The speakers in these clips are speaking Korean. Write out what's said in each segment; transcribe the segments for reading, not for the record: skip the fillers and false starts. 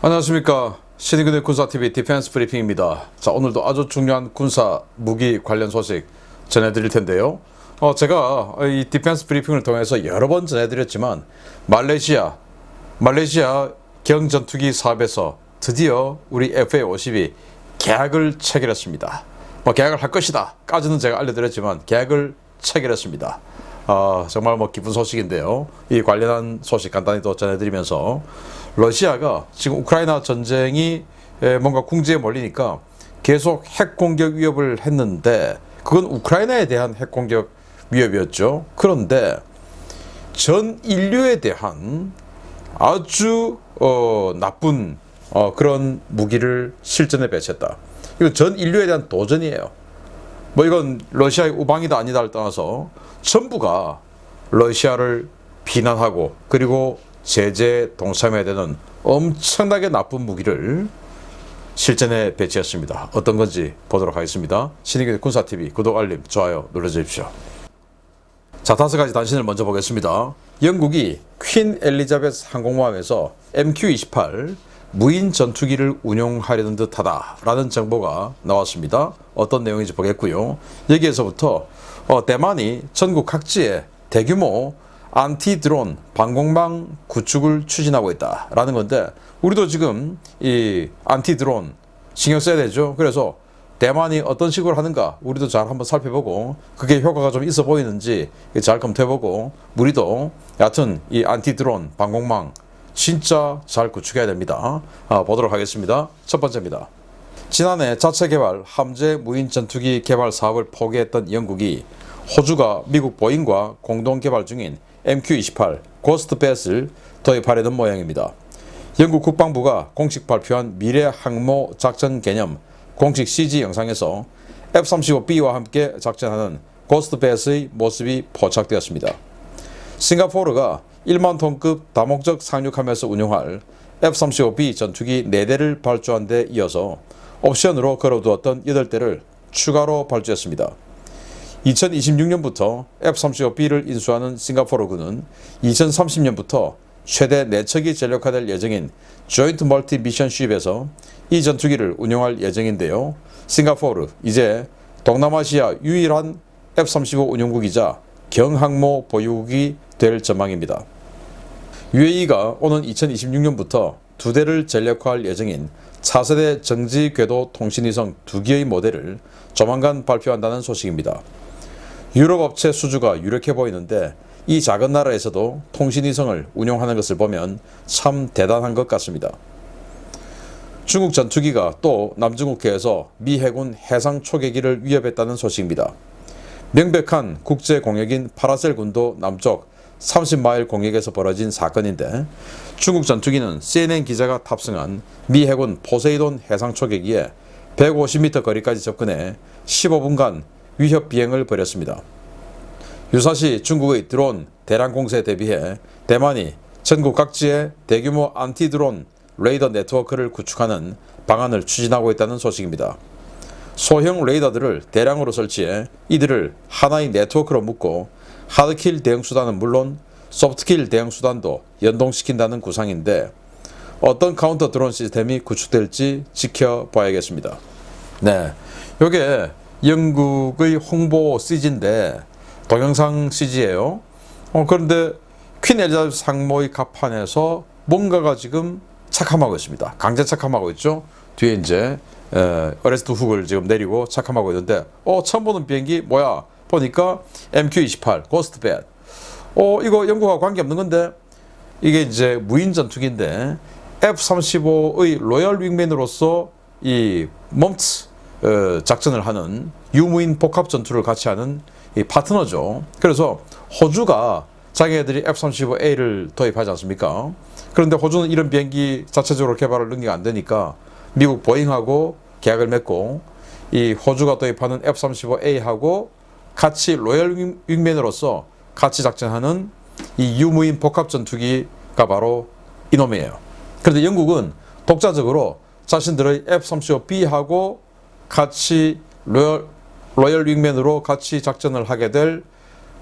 안녕하십니까. 신의근의 군사TV 디펜스 브리핑입니다. 자, 오늘도 아주 중요한 군사 무기 관련 소식 전해드릴 텐데요. 제가 이 디펜스 브리핑을 통해서 여러 번 전해드렸지만 말레이시아 경전투기 사업에서 드디어 우리 FA-50이 계약을 체결했습니다. 계약을 할 것이다 까지는 제가 알려드렸지만 계약을 체결했습니다. 정말 기쁜 소식인데요. 이 관련한 소식 간단히 또 전해드리면서, 러시아가 지금 우크라이나 전쟁이 뭔가 궁지에 몰리니까 계속 핵 공격 위협을 했는데, 그건 우크라이나에 대한 핵 공격 위협이었죠. 그런데 전 인류에 대한 아주 나쁜 그런 무기를 실전에 배치했다. 이거 전 인류에 대한 도전이에요. 이건 러시아의 우방이다 아니다를 떠나서 전부가 러시아를 비난하고 그리고 제재에 동참해야 되는 엄청나게 나쁜 무기를 실전에 배치했습니다. 어떤 건지 보도록 하겠습니다. 신의균의 군사TV 구독, 알림, 좋아요 눌러주십시오. 자, 5가지 단신을 먼저 보겠습니다. 영국이 퀸 엘리자베스 항공모함에서 MQ-28 무인 전투기를 운용하려는 듯하다 라는 정보가 나왔습니다. 어떤 내용인지 보겠고요. 여기에서부터 대만이 전국 각지에 대규모 안티 드론 방공망 구축을 추진하고 있다 라는 건데, 우리도 지금 이 안티 드론 신경 써야 되죠. 그래서 대만이 어떤 식으로 하는가 우리도 잘 한번 살펴보고, 그게 효과가 좀 있어 보이는지 잘 검토해보고, 우리도 여하튼 이 안티 드론 방공망 진짜 잘 구축해야 됩니다. 보도록 하겠습니다. 첫 번째입니다. 지난해 자체 개발 함재 무인 전투기 개발 사업을 포기했던 영국이 호주가 미국 보잉과 공동 개발 중인 MQ-28 고스트뱃을 도입하려는 모양입니다. 영국 국방부가 공식 발표한 미래 항모 작전 개념 공식 CG 영상에서 F-35B와 함께 작전하는 고스트뱃의 모습이 포착되었습니다. 싱가포르가 1만 톤급 다목적 상륙하면서 운용할 F-35B 전투기 4대를 발주한 데 이어서 옵션으로 걸어두었던 8대를 추가로 발주했습니다. 2026년부터 F-35B를 인수하는 싱가포르군은 2030년부터 최대 4척이 전력화될 예정인 조인트 멀티 미션 쉽에서 이 전투기를 운용할 예정인데요. 싱가포르 이제 동남아시아 유일한 F-35 운용국이자 경항모 보유국이 될 전망입니다. UAE가 오는 2026년부터 2대를 전력화할 예정인 차세대 정지 궤도 통신위성 2기의 모델을 조만간 발표한다는 소식입니다. 유럽 업체 수주가 유력해 보이는데, 이 작은 나라에서도 통신위성을 운용하는 것을 보면 참 대단한 것 같습니다. 중국 전투기가 또 남중국해에서 미 해군 해상 초계기를 위협했다는 소식입니다. 명백한 국제 공역인 파라셀군도 남쪽 30마일 공역에서 벌어진 사건인데, 중국 전투기는 CNN 기자가 탑승한 미 해군 포세이돈 해상 초계기에 150m 거리까지 접근해 15분간 위협 비행을 벌였습니다. 유사시 중국의 드론 대량 공세에 대비해 대만이 전국 각지에 대규모 안티 드론 레이더 네트워크를 구축하는 방안을 추진하고 있다는 소식입니다. 소형 레이더들을 대량으로 설치해 이들을 하나의 네트워크로 묶고 하드킬 대응 수단은 물론 소프트킬 대응 수단도 연동시킨다는 구상인데, 어떤 카운터 드론 시스템이 구축될지 지켜봐야겠습니다. 네, 이게 영국의 홍보 CG인데 동영상 CG예요. 그런데 퀸 엘리자베스 항모의 갑판에서 뭔가가 지금 착함하고 있습니다. 강제 착함하고 있죠. 뒤에 이제 어레스트 훅을 지금 내리고 착함하고 있는데, 처음 보는 비행기 뭐야? 보니까 MQ-28 고스트뱃. 이거 영국하고 관계없는 건데, 이게 이제 무인 전투기인데 F-35의 로열 윙맨으로서 이 멈츠 작전을 하는 유무인 복합 전투를 같이 하는 이 파트너죠. 그래서 호주가 자기네들이 F-35A를 도입하지 않습니까? 그런데 호주는 이런 비행기 자체적으로 개발을 능력 안 되니까 미국 보잉하고 계약을 맺고, 이 호주가 도입하는 F-35A하고 같이 로열 윙맨으로서 같이 작전하는 이 유무인 복합 전투기가 바로 이놈이에요. 그런데 영국은 독자적으로 자신들의 F-35B하고 같이 로열 윙맨으로 같이 작전을 하게 될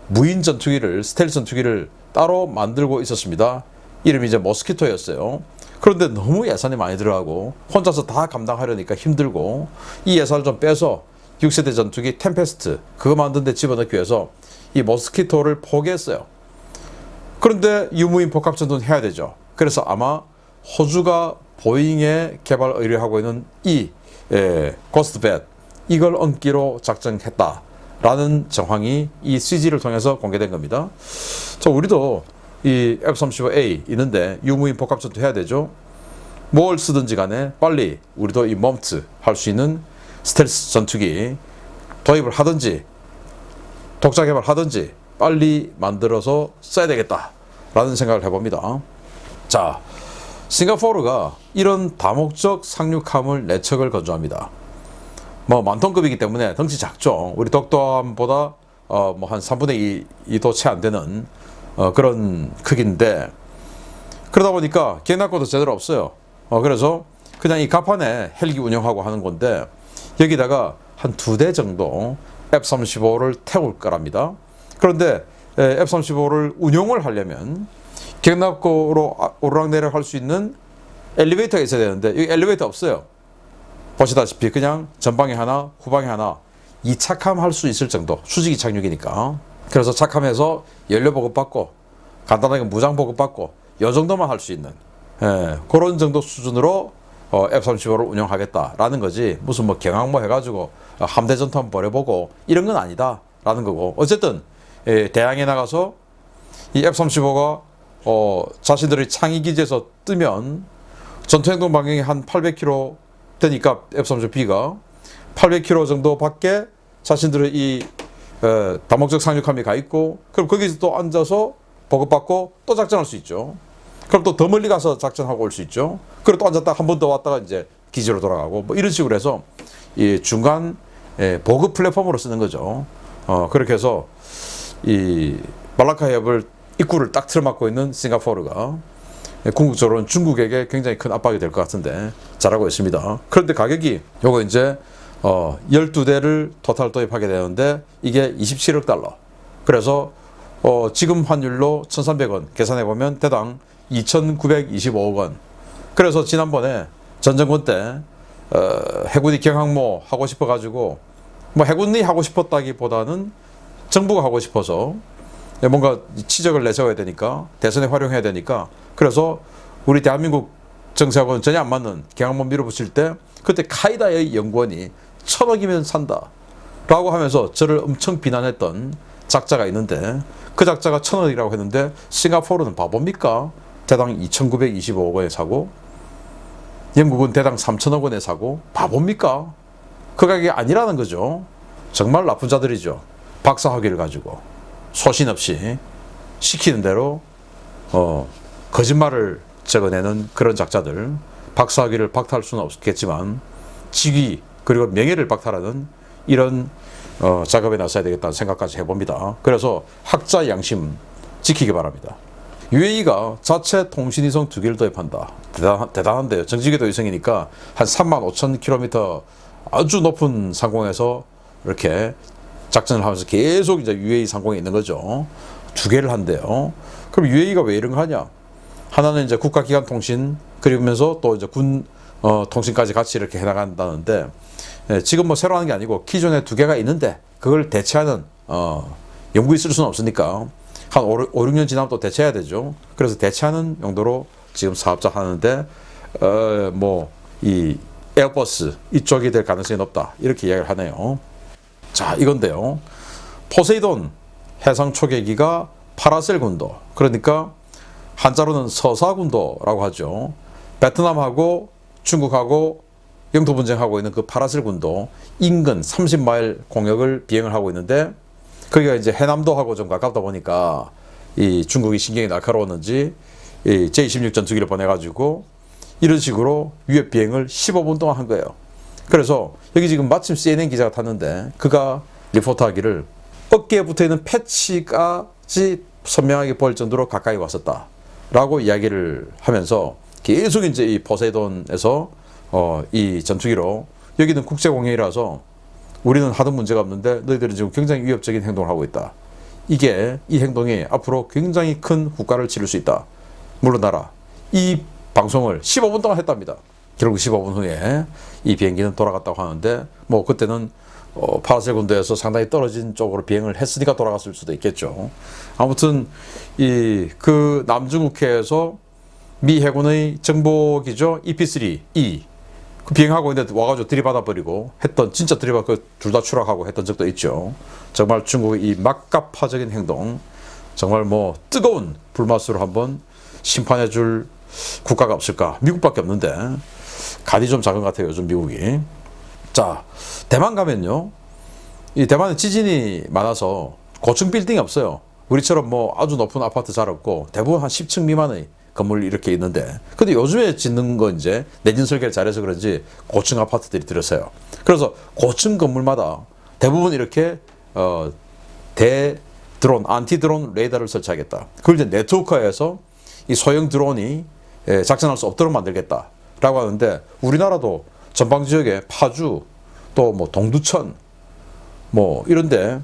무인 전투기를, 스텔스 전투기를 따로 만들고 있었습니다. 이름이 이제 모스키토였어요. 그런데 너무 예산이 많이 들어가고 혼자서 다 감당하려니까 힘들고 이 예산을 좀 빼서 6세대 전투기 템페스트 그거 만든 데 집어넣기 위해서 이 모스키토를 포기했어요. 그런데 유무인 복합전투는 해야 되죠. 그래서 아마 호주가 보잉에 개발 의뢰하고 있는 이 고스트벳 이걸 얹기로 작정했다라는 정황이 이 CG를 통해서 공개된 겁니다. 자, 우리도 이 F-35A 있는데 유무인 복합전투 해야 되죠. 뭘 쓰든지 간에 빨리 우리도 이 멈트 할 수 있는 스텔스 전투기 도입을 하든지 독자 개발하든지 빨리 만들어서 써야 되겠다라는 생각을 해봅니다. 자, 싱가포르가 이런 다목적 상륙함을 4척을 건조합니다. 뭐 만톤급이기 때문에 덩치 작죠. 우리 독도함보다 뭐 한 3분의 2도 채 안 되는 그런 크기인데 그러다 보니까 기획낙고도 제대로 없어요. 그래서 그냥 이 갑판에 헬기 운영하고 하는 건데 여기다가 한 2대 정도 F-35를 태울 거랍니다. 그런데 F-35를 운용을 하려면 기획낙고로 오르락내리락 할 수 있는 엘리베이터가 있어야 되는데 여기 엘리베이터 없어요. 보시다시피 그냥 전방에 하나 후방에 하나 이 착함할 수 있을 정도 수직이 착륙이니까 그래서 착함해서 연료 보급받고 간단하게 무장 보급받고 이 정도만 할 수 있는 그런 정도 수준으로 F-35를 운영하겠다라는 거지 무슨 뭐 경항모 해가지고 함대 전투 한번 벌여보고 이런 건 아니다라는 거고 어쨌든 대항에 나가서 이 F-35가 자신들의 창의 기지에서 뜨면 전투행동 반경이 한 800km 되니까 F-35B가 800km 정도 밖에 자신들의 이 다목적 상륙함이 가 있고 그럼 거기서 또 앉아서 보급받고 또 작전할 수 있죠. 그럼 또 더 멀리 가서 작전하고 올 수 있죠. 그리고 또 앉았다가 한 번 더 왔다가 이제 기지로 돌아가고 뭐 이런 식으로 해서 이 중간 보급 플랫폼으로 쓰는 거죠. 그렇게 해서 이 말라카 해협을 입구를 딱 틀어막고 있는 싱가포르가 궁극적으로는 중국에게 굉장히 큰 압박이 될 것 같은데 잘하고 있습니다. 그런데 가격이 요거 이제 12대를 토탈 도입하게 되는데 이게 27억 달러. 그래서 지금 환율로 1,300원 계산해 보면 대당 2,925억 원. 그래서 지난번에 전정권 때 해군이 경항모 하고 싶어 가지고 뭐 해군이 하고 싶었다기보다는 정부가 하고 싶어서 뭔가 치적을 내세워야 되니까 대선에 활용해야 되니까 그래서 우리 대한민국 정세하고는 전혀 안 맞는 경항모 밀어붙일 때 그때 카이다의 연구원이 1,000억이면 산다 라고 하면서 저를 엄청 비난했던 작자가 있는데 그 작자가 1,000억이라고 했는데 싱가포르는 바보입니까? 대당 2,925억 원에 사고 영국은 대당 3,000억 원에 사고 바보입니까? 그 가격이 아니라는 거죠. 정말 나쁜 자들이죠. 박사학위를 가지고 소신 없이 시키는 대로 거짓말을 적어내는 그런 작자들. 박사학위를 박탈할 수는 없겠지만 직위 그리고 명예를 박탈하는 이런 작업에 나서야 되겠다는 생각까지 해봅니다. 그래서 학자 양심 지키기 바랍니다. UAE가 자체 통신위성 2개를 도입한다. 대단한데요. 정지궤도 위성이니까 한 35,000km 아주 높은 상공에서 이렇게 작전을 하면서 계속 이제 UAE 상공에 있는 거죠. 2개를 한대요. 그럼 UAE가 왜 이런 거 하냐? 하나는 이제 국가기관 통신 그리면서 또 이제 군 통신까지 같이 이렇게 해나간다는데 지금 뭐 새로 하는 게 아니고 기존에 2개가 있는데 그걸 대체하는 연구에 쓸 수는 없으니까 한 5, 6년 지나면 또 대체해야 되죠. 그래서 대체하는 용도로 지금 사업자 하는데 뭐 이 에어버스 이쪽이 될 가능성이 높다 이렇게 이야기를 하네요. 자, 이건데요. 포세이돈 해상 초계기가 파라셀 군도 그러니까 한자로는 서사군도라고 하죠. 베트남하고 중국하고 영토 분쟁하고 있는 그 파라셀 군도 인근 30마일 공역을 비행을 하고 있는데 거기가 이제 해남도하고 좀 가깝다 보니까 이 중국이 신경이 날카로웠는지 이 J-16 전투기를 보내가지고 이런 식으로 위협 비행을 15분 동안 한 거예요. 그래서 여기 지금 마침 CNN 기자가 탔는데 그가 리포트하기를 어깨에 붙어있는 패치까지 선명하게 보일 정도로 가까이 왔었다 라고 이야기를 하면서 계속 이제 이 포세이돈에서 이 전투기로 여기는 국제공항이라서 우리는 하던 문제가 없는데 너희들은 지금 굉장히 위협적인 행동을 하고 있다. 이 행동이 앞으로 굉장히 큰 후과를 치를 수 있다. 물러나라. 이 방송을 15분 동안 했답니다. 결국 15분 후에 이 비행기는 돌아갔다고 하는데 뭐 그때는 파라셀 군도에서 상당히 떨어진 쪽으로 비행을 했으니까 돌아갔을 수도 있겠죠. 아무튼 그 남중국해에서 미 해군의 정보기죠 EP3E 그 비행하고 있는데 와가지고 들이받아버리고 했던 진짜 둘 다 추락하고 했던 적도 있죠. 정말 중국의 이 막가파적인 행동 정말 뭐 뜨거운 불맛으로 한번 심판해줄 국가가 없을까? 미국밖에 없는데 간이 좀 작은 것 같아요 요즘 미국이. 자 대만 가면요 이 대만은 지진이 많아서 고층 빌딩이 없어요. 우리처럼 뭐 아주 높은 아파트 잘 없고 대부분 한 10층 미만의 건물 이렇게 있는데 근데 요즘에 짓는 건 이제 내진 설계를 잘해서 그런지 고층 아파트들이 들었어요. 그래서 고층 건물마다 대부분 이렇게 대드론 안티 드론 레이더를 설치하겠다. 그걸 이제 네트워크화해서 이 소형 드론이 작전할 수 없도록 만들겠다라고 하는데 우리나라도 전방 지역에 파주 또 뭐 동두천 뭐 이런데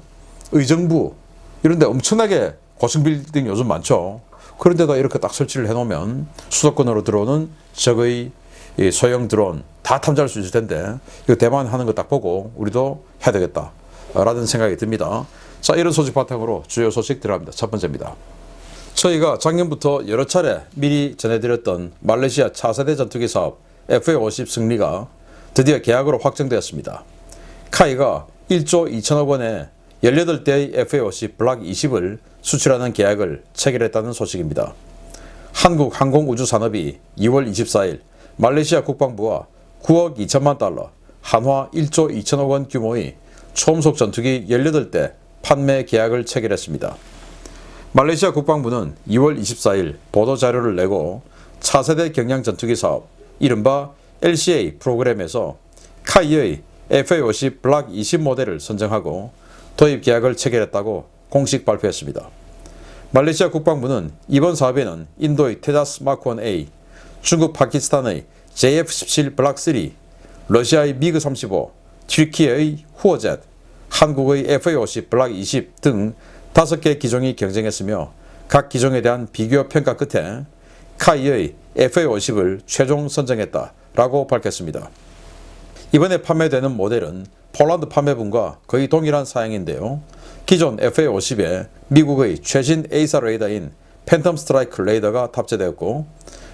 의정부 이런데 엄청나게 고층 빌딩 요즘 많죠. 그런데다 이렇게 딱 설치를 해놓으면 수도권으로 들어오는 적의 소형 드론 다 탐지할 수 있을 텐데 이거 대만 하는 거 딱 보고 우리도 해야 되겠다라는 생각이 듭니다. 자 이런 소식 바탕으로 주요 소식 들어갑니다. 첫 번째입니다. 저희가 작년부터 여러 차례 미리 전해드렸던 말레이시아 차세대 전투기 사업 FA-50 승리가 드디어 계약으로 확정되었습니다. 카이가 1조 2천억 원에 18대의 FA-50 블락 20을 수출하는 계약을 체결했다는 소식입니다. 한국항공우주산업이 2월 24일 말레이시아 국방부와 9억 2천만 달러, 한화 1조 2천억 원 규모의 초음속 전투기 18대 판매 계약을 체결했습니다. 말레이시아 국방부는 2월 24일 보도자료를 내고 차세대 경량 전투기 사업, 이른바 LCA 프로그램에서 카이의 FA-50 블락 20 모델을 선정하고 도입 계약을 체결했다고 공식 발표했습니다. 말레이시아 국방부는 이번 사업에는 인도의 테자스 마크-1A, 중국 파키스탄의 JF-17 블락 3, 러시아의 미그 35, 튀르키예의 후어젯, 한국의 FA-50 블락 20 등 5개 기종이 경쟁했으며 각 기종에 대한 비교 평가 끝에 카이의 FA-50을 최종 선정했다라고 밝혔습니다. 이번에 판매되는 모델은 폴란드 판매분과 거의 동일한 사양인데요. 기존 FA-50에 미국의 최신 A사 레이더인 팬텀 스트라이크 레이더가 탑재되었고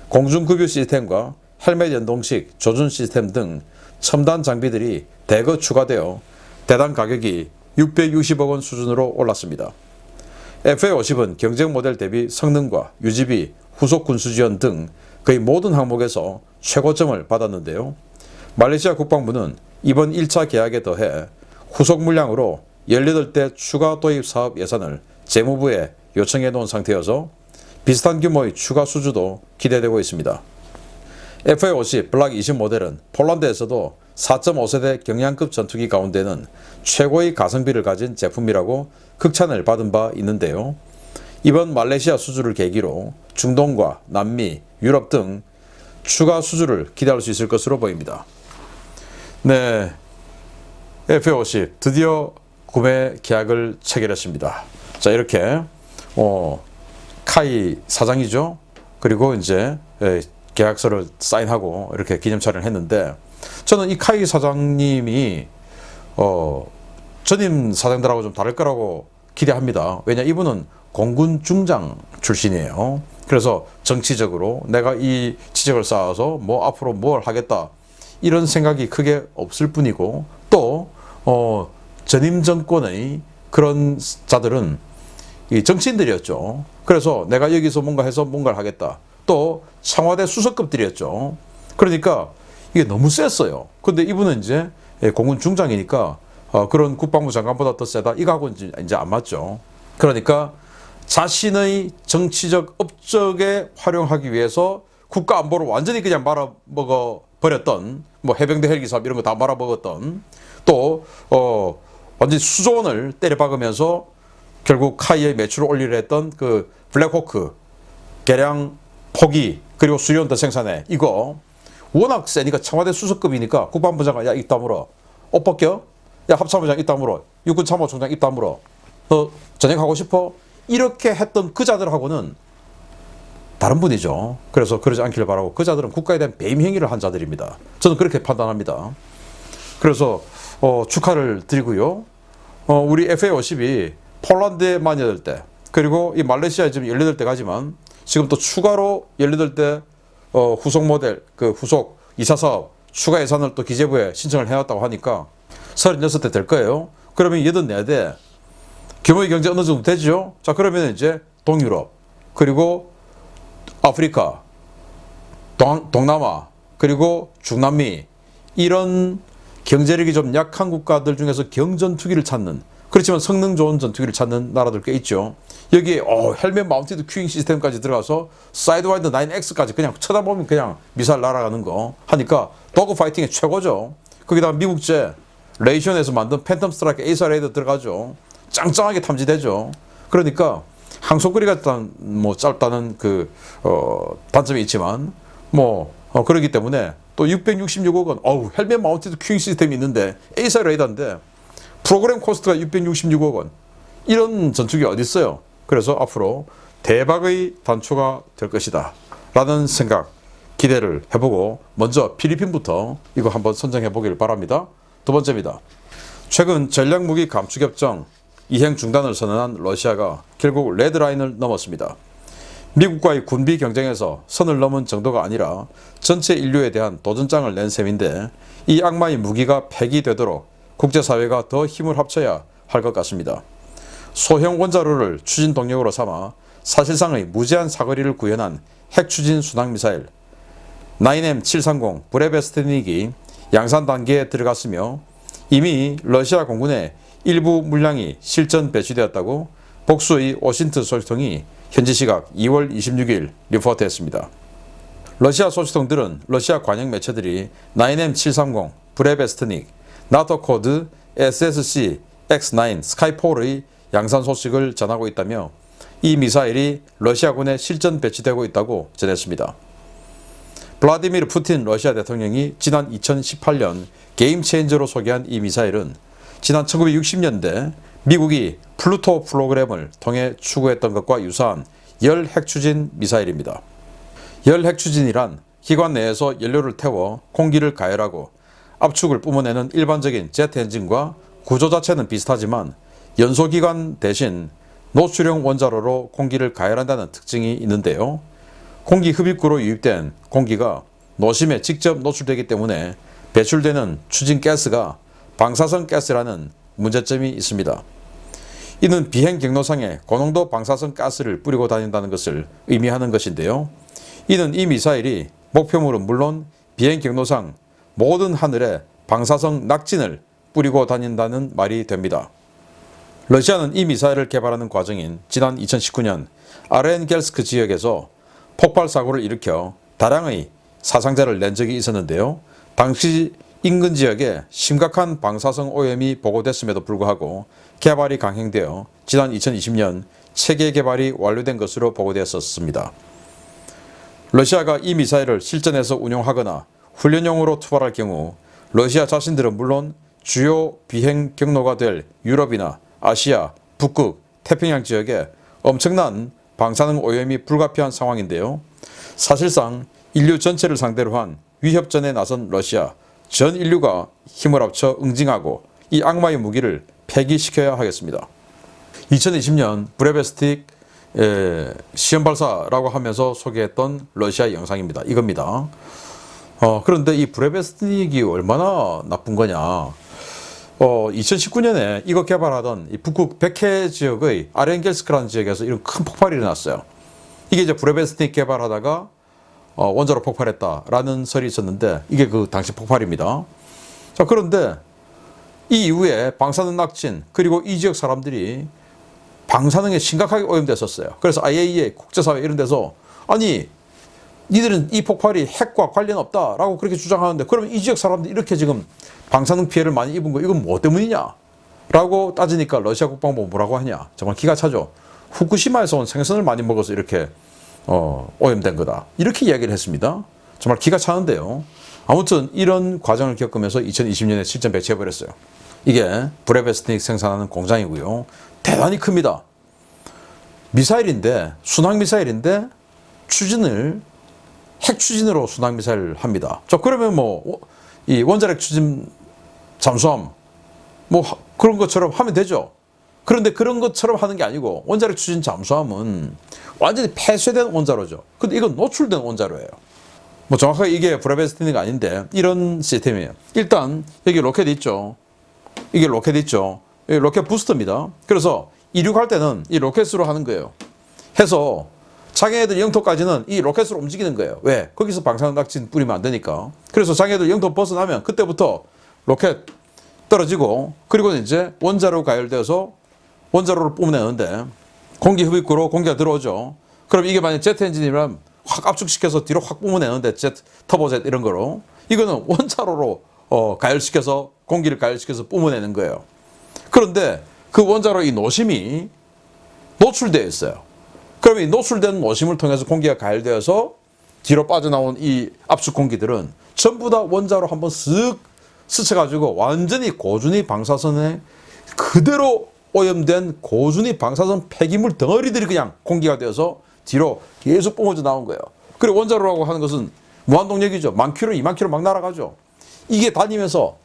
공중급유 시스템과 헬멧 연동식 조준 시스템 등 첨단 장비들이 대거 추가되어 대당 가격이 660억 원 수준으로 올랐습니다. FA-50은 경쟁 모델 대비 성능과 유지비, 후속 군수 지원 등 거의 모든 항목에서 최고점을 받았는데요. 말레이시아 국방부는 이번 1차 계약에 더해 후속 물량으로 18대 추가 도입 사업 예산을 재무부에 요청해 놓은 상태여서 비슷한 규모의 추가 수주도 기대되고 있습니다. FA-50 블락 20 모델은 폴란드에서도 4.5세대 경량급 전투기 가운데는 최고의 가성비를 가진 제품이라고 극찬을 받은 바 있는데요. 이번 말레이시아 수주를 계기로 중동과 남미, 유럽 등 추가 수주를 기대할 수 있을 것으로 보입니다. 네, FA-50 드디어 구매 계약을 체결했습니다. 자 이렇게 카이 사장이죠. 그리고 이제 계약서를 사인하고 이렇게 기념 촬영을 했는데 저는 이 카이 사장님이 전임 사장들하고 좀 다를 거라고 기대합니다. 왜냐 이분은 공군 중장 출신이에요. 그래서 정치적으로 내가 이 지적을 쌓아서 뭐 앞으로 뭘 하겠다 이런 생각이 크게 없을 뿐이고 또 전임 정권의 그런 자들은 이 정치인들이었죠. 그래서 내가 여기서 뭔가 해서 뭔가를 하겠다. 또 청와대 수석급들이었죠. 그러니까 이게 너무 셌어요. 근데 이분은 이제 공군 중장이니까 그런 국방부 장관보다 더 세다. 이거하고는 이제 안 맞죠. 그러니까 자신의 정치적 업적에 활용하기 위해서 국가 안보를 완전히 그냥 말아먹어 버렸던 뭐 해병대 헬기 사업 이런 거 다 말아먹었던 또 완전히 수조원을 때려박으면서 결국 카이의 매출을 올리려 했던 그 블랙호크 개량 포기 그리고 수리원도 생산해 이거 워낙 세니까 청와대 수석급이니까 국방부 장관 야 입 다물어 옷 벗겨 야 합참부장 입 다물어 육군참모총장 입 다물어 너 전역하고 싶어 이렇게 했던 그 자들하고는 다른 분이죠. 그래서 그러지 않기를 바라고 그 자들은 국가에 대한 배임 행위를 한 자들입니다. 저는 그렇게 판단합니다. 그래서 축하를 드리고요. 우리 FA50이 폴란드에 48대 그리고 이 말레이시아에 지금 18대 가지만 지금 또 추가로 18대 후속 모델 그 후속 2차 사업 추가 예산을 또 기재부에 신청을 해놨다고 하니까 36대 될 거예요. 그러면 84대 규모의 경제 어느 정도 되죠? 자, 그러면 이제 동유럽 그리고 아프리카, 동남아, 그리고 중남미 이런 경제력이 좀 약한 국가들 중에서 경전투기를 찾는 그렇지만 성능 좋은 전투기를 찾는 나라들 꽤 있죠. 여기에 헬멧 마운티드 큐잉 시스템까지 들어가서 사이드와이드 9X까지 그냥 쳐다보면 그냥 미사일 날아가는 거 하니까 도그 파이팅의 최고죠. 거기다가 미국제 레이션에서 만든 팬텀 스트라이크 에이사 레이더 들어가죠. 짱짱하게 탐지되죠. 그러니까 항속거리가 짧다는 그 단점이 있지만 그렇기 때문에 또 666억 원 헬멧 마운티드 큐잉 시스템이 있는데 에이사 레이더인데 프로그램 코스트가 666억 원 이런 전투기 어디 있어요? 그래서 앞으로 대박의 단초가 될 것이다 라는 생각 기대를 해보고 먼저 필리핀부터 이거 한번 선정해 보기를 바랍니다. 두 번째입니다. 최근 전략무기 감축협정 이행 중단을 선언한 러시아가 결국 레드라인을 넘었습니다. 미국과의 군비 경쟁에서 선을 넘은 정도가 아니라 전체 인류에 대한 도전장을 낸 셈인데 이 악마의 무기가 폐기되도록 국제사회가 더 힘을 합쳐야 할 것 같습니다. 소형 원자로를 추진 동력으로 삼아 사실상의 무제한 사거리를 구현한 핵추진 순항미사일 9M730 브레베스트닉이 양산 단계에 들어갔으며 이미 러시아 공군의 일부 물량이 실전 배치되었다고 복수의 오신트 소식통이 현지 시각 2월 26일 리포트했습니다. 러시아 소식통들은 러시아 관영 매체들이 9M730 브레베스트닉 나토 코드 SSC X9 스카이4의 양산 소식을 전하고 있다며 이 미사일이 러시아군에 실전 배치되고 있다고 전했습니다. 블라디미르 푸틴 러시아 대통령이 지난 2018년 게임 체인저로 소개한 이 미사일은 지난 1960년대 미국이 플루토 프로그램을 통해 추구했던 것과 유사한 열 핵추진 미사일입니다. 열 핵추진이란 기관 내에서 연료를 태워 공기를 가열하고 압축을 뿜어내는 일반적인 제트 엔진과 구조 자체는 비슷하지만 연소기관 대신 노출형 원자로로 공기를 가열한다는 특징이 있는데요. 공기 흡입구로 유입된 공기가 노심에 직접 노출되기 때문에 배출되는 추진 가스가 방사성 가스라는 문제점이 있습니다. 이는 비행 경로상에 고농도 방사성 가스를 뿌리고 다닌다는 것을 의미하는 것인데요. 이는 이 미사일이 목표물은 물론 비행 경로상 모든 하늘에 방사성 낙진을 뿌리고 다닌다는 말이 됩니다. 러시아는 이 미사일을 개발하는 과정인 지난 2019년 아르헨겔스크 지역에서 폭발 사고를 일으켜 다량의 사상자를 낸 적이 있었는데요. 당시 인근 지역에 심각한 방사성 오염이 보고됐음에도 불구하고 개발이 강행되어 지난 2020년 체계 개발이 완료된 것으로 보고되었습니다. 러시아가 이 미사일을 실전에서 운용하거나 훈련용으로 투발할 경우 러시아 자신들은 물론 주요 비행 경로가 될 유럽이나 아시아, 북극, 태평양 지역에 엄청난 방사능 오염이 불가피한 상황인데요. 사실상 인류 전체를 상대로 한 위협전에 나선 러시아, 전 인류가 힘을 합쳐 응징하고 이 악마의 무기를 폐기시켜야 하겠습니다. 2020년 브레베스틱 시험 발사라고 하면서 소개했던 러시아 영상입니다. 이겁니다. 그런데 이 브레베스틱이 얼마나 나쁜 거냐. 2019년에 이거 개발하던 이 북극 백해 지역의 아르헨겔스크라는 지역에서 이런 큰 폭발이 일어났어요. 이게 이제 브레베스틱 개발하다가 원자로 폭발했다라는 설이 있었는데 이게 그 당시 폭발입니다. 자, 그런데 이 이후에 방사능 낙진 그리고 이 지역 사람들이 방사능에 심각하게 오염됐었어요. 그래서 IAEA 국제사회 이런 데서 아니 니들은 이 폭발이 핵과 관련 없다라고 그렇게 주장하는데 그러면 이 지역 사람들이 이렇게 지금 방사능 피해를 많이 입은 거 이건 뭐 때문이냐 라고 따지니까 러시아 국방부가 뭐라고 하냐. 정말 기가 차죠. 후쿠시마에서 온 생선을 많이 먹어서 이렇게 오염된 거다 이렇게 이야기를 했습니다. 정말 기가 차는데요. 아무튼 이런 과정을 겪으면서 2020년에 실전 배치해버렸어요. 이게 브레베스틱 생산하는 공장이고요. 대단히 큽니다. 미사일인데 순항미사일인데 핵 추진으로 순항미사일을 합니다. 자, 그러면 이 원자력 추진 잠수함 그런 것처럼 하면 되죠. 그런데 그런 것처럼 하는 게 아니고 원자력 추진 잠수함은 완전히 폐쇄된 원자로죠. 근데 이건 노출된 원자로예요. 정확하게 이게 브라베스틴이가 아닌데 이런 시스템이에요. 일단 여기 로켓 있죠. 이게 로켓 있죠. 여기 로켓 부스터입니다. 그래서 이륙할 때는 이 로켓으로 하는 거예요. 해서 장애들 영토까지는 이 로켓으로 움직이는 거예요. 왜? 거기서 방사능 뿌리면 안 되니까. 그래서 장애들 영토 벗어나면 그때부터 로켓 떨어지고, 그리고 이제 원자로 가열되어서 원자로를 뿜어내는데 공기 흡입구로 공기가 들어오죠. 그럼 이게 만약 제트 엔진이면 확 압축시켜서 뒤로 확 뿜어내는데 제트, 터보젯 이런 거로, 이거는 원자로로 가열시켜서 공기를 가열시켜서 뿜어내는 거예요. 그런데 그 원자로 이 노심이 노출되어 있어요. 그러면 이 노출된 노심을 통해서 공기가 가열되어서 뒤로 빠져나온 이 압축 공기들은 전부 다 원자로 한번 쓱 스쳐가지고 완전히 고준위 방사선에 그대로 오염된 고준위 방사선 폐기물 덩어리들이 그냥 공기가 되어서 뒤로 계속 뿜어져 나온 거예요. 그리고 원자로라고 하는 것은 무한동력이죠. 10,000km, 20,000km 막 날아가죠. 이게 다니면서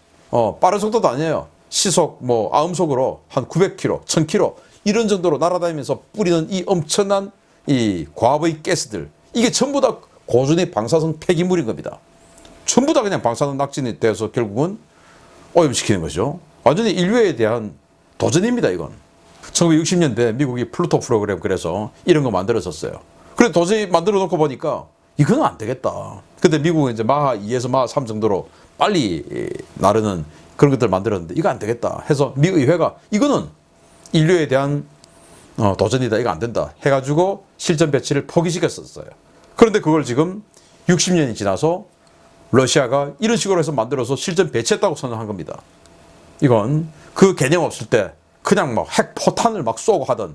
빠른 속도도 아니에요. 시속 아음속으로 한 900km, 1000km 이런 정도로 날아다니면서 뿌리는 이 엄청난 이 과부의 가스들, 이게 전부 다 고준위 방사선 폐기물인 겁니다. 전부 다 그냥 방사능 낙진이 되어서 결국은 오염시키는 거죠. 완전히 인류에 대한 도전입니다, 이건. 1960년대 미국이 플루토 프로그램 그래서 이런 거 만들었었어요. 그래 도저히 만들어 놓고 보니까 이건 안 되겠다. 근데 미국은 이제 마하 2에서 마하 3 정도로 빨리 나르는 그런 것들을 만들었는데 이거 안 되겠다 해서 미 의회가 이거는 인류에 대한 도전이다, 이거 안 된다 해가지고 실전 배치를 포기시켰었어요. 그런데 그걸 지금 60년이 지나서 러시아가 이런 식으로 해서 만들어서 실전 배치했다고 선언한 겁니다. 이건 그 개념 없을 때 그냥 핵포탄을 막 쏘고 하던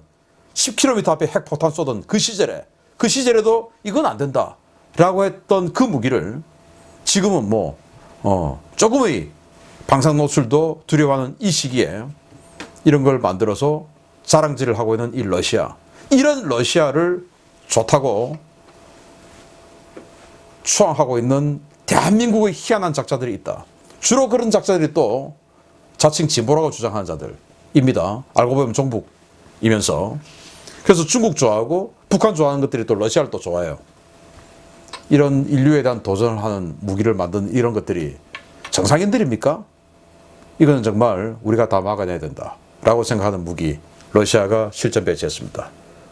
10km 앞에 핵포탄 쏘던 그 시절에도 이건 안 된다 라고 했던 그 무기를 지금은 조금의 방사능 노출도 두려워하는 이 시기에 이런 걸 만들어서 자랑질을 하고 있는 이 러시아, 이런 러시아를 좋다고 추앙하고 있는 대한민국의 희한한 작자들이 있다. 주로 그런 작자들이 또 자칭 진보라고 주장하는 자들입니다. 알고 보면 종북이면서. 그래서 중국 좋아하고 북한 좋아하는 것들이 또 러시아를 또 좋아해요. 이런 인류에 대한 도전을 하는 무기를 만든 이런 것들이 정상인들입니까? 이거는 정말 우리가 다 막아내야 된다라고 생각하는 무기, 러시아가 실전 배치했습니다.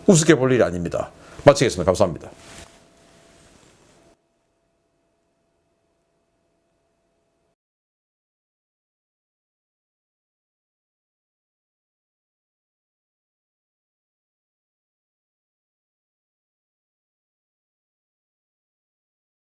우습게 볼 일이 아닙니다. 마치겠습니다. 감사합니다.